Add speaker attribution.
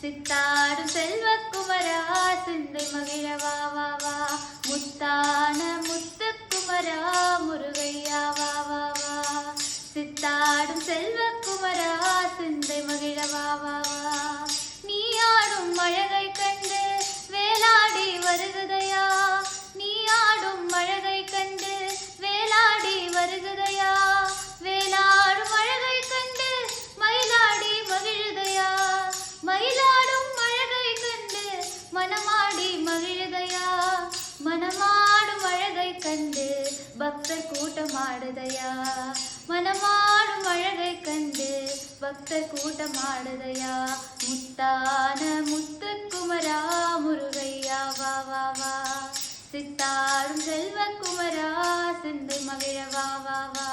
Speaker 1: சித்தாடும் செல்வக்குமரா சிந்தை மகிழ வா வா வா முத்தான முத்துக்குமரா முருகையா வா வா வா சித்தாடும் செல்வக்குமரா சிந்தை மகிழ வா வா வா நீ ஆடும் அழகை கண்டு வேலாடி வருகுதையா நீ ஆடும் அழகை கண்டு வேலாடி வருகுதையா வேலாடும் அழகை கண்டு மயிலாடி மகிழுதையா மயிலாடும் அழகை கண்டு மனமாடி மகிழுதையா மனமாடும் அழகை கண்டு பக்தர் கூட்டமாடுதையா மனமாடும் அழகை கண்டு பக்தர் கூட்டமாடுதையா முத்தான முத்துக்குமரா முருகையா வா வா வா சித்தாடும் செல்வக்குமரா சிந்தை மகிழ வா வா வா